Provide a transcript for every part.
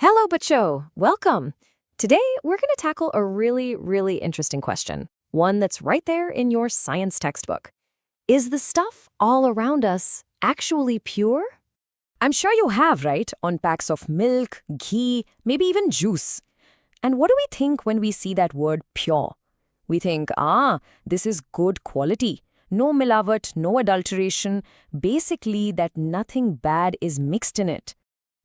Hello, Bacho. Welcome. Today, we're going to tackle a really interesting question, one that's right there in your science textbook. Is the stuff all around us actually pure? I'm sure you have, right, on packs of milk, ghee, maybe even juice. And what do we think when we see that word pure? We think, this is good quality. No milavat, no adulteration, basically that nothing bad is mixed in it.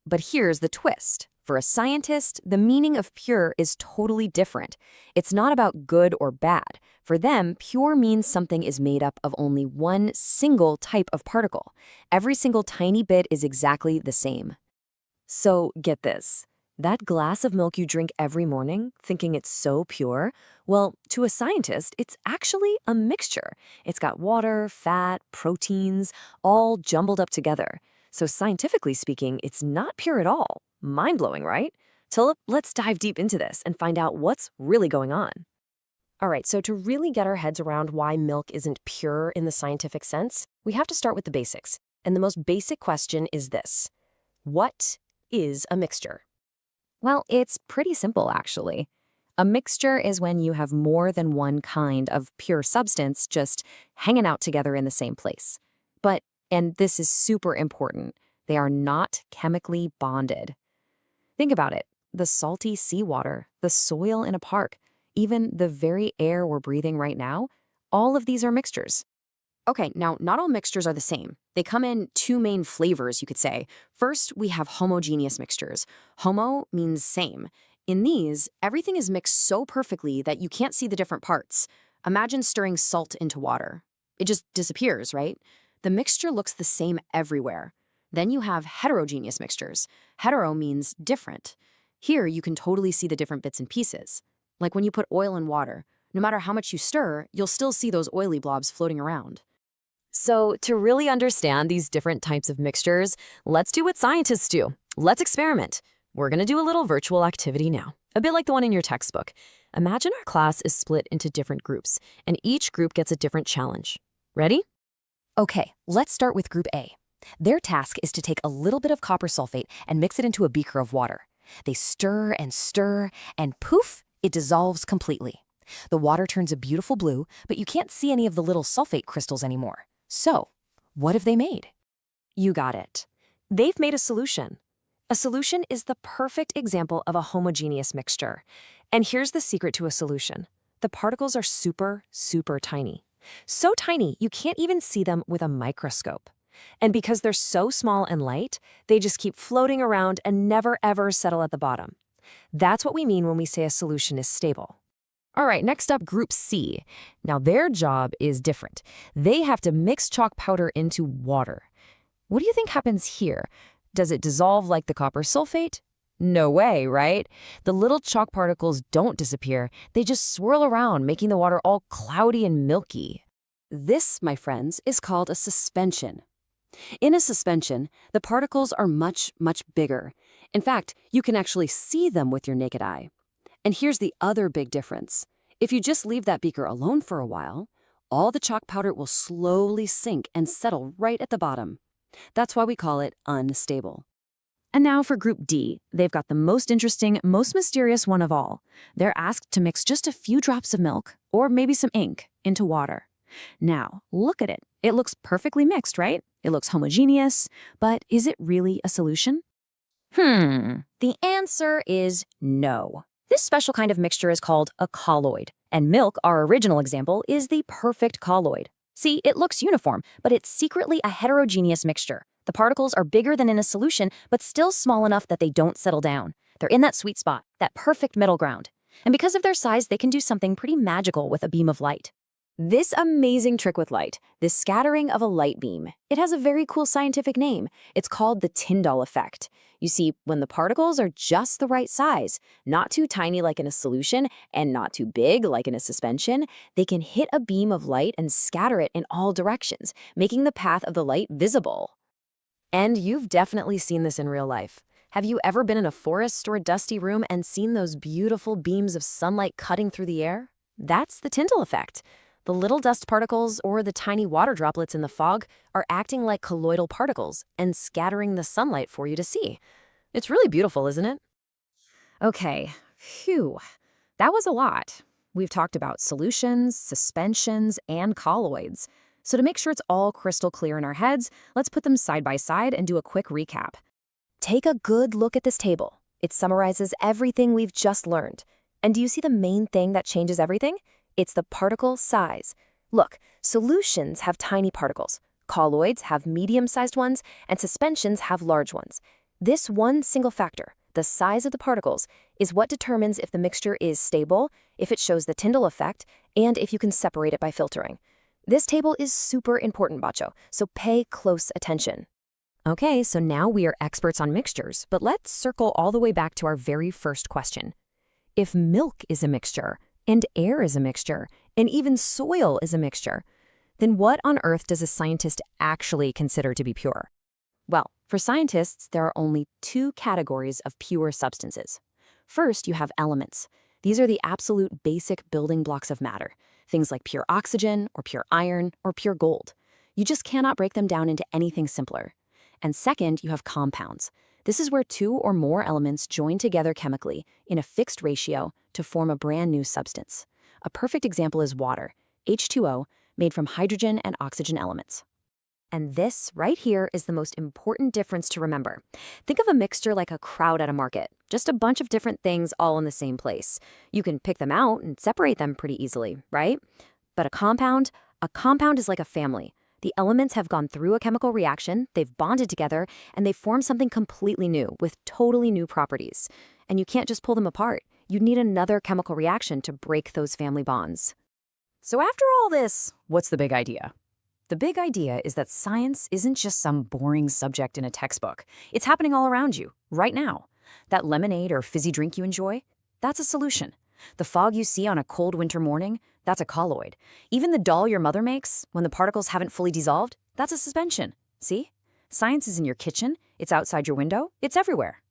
But here's the twist. For a scientist, the meaning of pure is totally different. It's not about good or bad. For them, pure means something is made up of only one single type of particle. Every single tiny bit is exactly the same. So, get this. That glass of milk you drink every morning, thinking it's so pure, well, to a scientist, it's actually a mixture. It's got water, fat, proteins, all jumbled up together. So scientifically speaking, it's not pure at all. Mind-blowing, right? So let's dive deep into this and find out what's really going on. All right, so to really get our heads around why milk isn't pure in the scientific sense, we have to start with the basics. And the most basic question is this: what is a mixture? Well, it's pretty simple, actually. A mixture is when you have more than one kind of pure substance just hanging out together in the same place. But, and this is super important, they are not chemically bonded. Think about it. The salty seawater, the soil in a park, even the very air we're breathing right now, all of these are mixtures. Okay, now not all mixtures are the same. They come in two main flavors, you could say. First, we have homogeneous mixtures. Homo means same. In these, everything is mixed so perfectly that you can't see the different parts. Imagine stirring salt into water. It just disappears, right? The mixture looks the same everywhere. Then you have heterogeneous mixtures. Hetero means different. Here, you can totally see the different bits and pieces. Like when you put oil in water, no matter how much you stir, you'll still see those oily blobs floating around. So, to really understand these different types of mixtures, let's do what scientists do. Let's experiment. We're going to do a little virtual activity now, a bit like the one in your textbook. Imagine our class is split into different groups, and each group gets a different challenge. Ready? Okay, let's start with Group A. Their task is to take a little bit of copper sulfate and mix it into a beaker of water. They stir, and poof, it dissolves completely. The water turns a beautiful blue, but you can't see any of the little sulfate crystals anymore. So, what have they made? You got it. They've made a solution. A solution is the perfect example of a homogeneous mixture. And here's the secret to a solution. The particles are super tiny. So tiny, you can't even see them with a microscope. And because they're so small and light, they just keep floating around and never ever settle at the bottom. That's what we mean when we say a solution is stable. All right, next up, Group C. Now, their job is different. They have to mix chalk powder into water. What do you think happens here? Does it dissolve like the copper sulfate? No way, right? The little chalk particles don't disappear. They just swirl around, making the water all cloudy and milky. This, my friends, is called a suspension. In a suspension, the particles are much bigger. In fact, you can actually see them with your naked eye. And here's the other big difference. If you just leave that beaker alone for a while, all the chalk powder will slowly sink and settle right at the bottom. That's why we call it unstable. And now for Group D. They've got the most interesting, most mysterious one of all. They're asked to mix just a few drops of milk, or maybe some ink, into water. Now, look at it. It looks perfectly mixed, right? It looks homogeneous, but is it really a solution? The answer is no. This special kind of mixture is called a colloid, and milk, our original example, is the perfect colloid. See, it looks uniform, but it's secretly a heterogeneous mixture. The particles are bigger than in a solution, but still small enough that they don't settle down. They're in that sweet spot, that perfect middle ground. And because of their size, they can do something pretty magical with a beam of light. This amazing trick with light, this scattering of a light beam, it has a very cool scientific name. It's called the Tyndall effect. You see, when the particles are just the right size, not too tiny like in a solution and not too big like in a suspension, they can hit a beam of light and scatter it in all directions, making the path of the light visible. And you've definitely seen this in real life. Have you ever been in a forest or a dusty room and seen those beautiful beams of sunlight cutting through the air? That's the Tyndall effect. The little dust particles or the tiny water droplets in the fog are acting like colloidal particles and scattering the sunlight for you to see. It's really beautiful, isn't it? Okay, phew, that was a lot. We've talked about solutions, suspensions, and colloids. So to make sure it's all crystal clear in our heads, let's put them side by side and do a quick recap. Take a good look at this table. It summarizes everything we've just learned. And do you see the main thing that changes everything? It's the particle size. Look, solutions have tiny particles, colloids have medium-sized ones, and suspensions have large ones. This one single factor, the size of the particles, is what determines if the mixture is stable, if it shows the Tyndall effect, and if you can separate it by filtering. This table is super important, Bacho, so pay close attention. Okay, so now we are experts on mixtures, but let's circle all the way back to our very first question. If milk is a mixture, and air is a mixture, and even soil is a mixture, then what on earth does a scientist actually consider to be pure? Well, for scientists, there are only two categories of pure substances. First, you have elements. These are the absolute basic building blocks of matter, things like pure oxygen, or pure iron, or pure gold. You just cannot break them down into anything simpler. And second, you have compounds. This is where two or more elements join together chemically in a fixed ratio to form a brand new substance. A perfect example is water, H2O, made from hydrogen and oxygen elements. And this right here is the most important difference to remember. Think of a mixture like a crowd at a market, just a bunch of different things all in the same place. You can pick them out and separate them pretty easily, right? But a compound is like a family. The elements have gone through a chemical reaction, they've bonded together, and they've formed something completely new with totally new properties. And you can't just pull them apart. You need another chemical reaction to break those family bonds. So after all this, what's the big idea? The big idea is that science isn't just some boring subject in a textbook. It's happening all around you, right now. That lemonade or fizzy drink you enjoy, that's a solution. The fog you see on a cold winter morning, that's a colloid. Even the doll your mother makes, when the particles haven't fully dissolved, that's a suspension. See? Science is in your kitchen, it's outside your window, it's everywhere.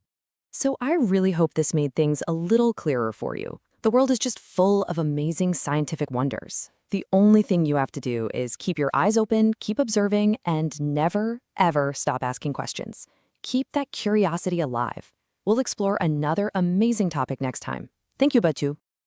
So I really hope this made things a little clearer for you. The world is just full of amazing scientific wonders. The only thing you have to do is keep your eyes open, keep observing, and never, ever stop asking questions. Keep that curiosity alive. We'll explore another amazing topic next time. Thank you, Batu.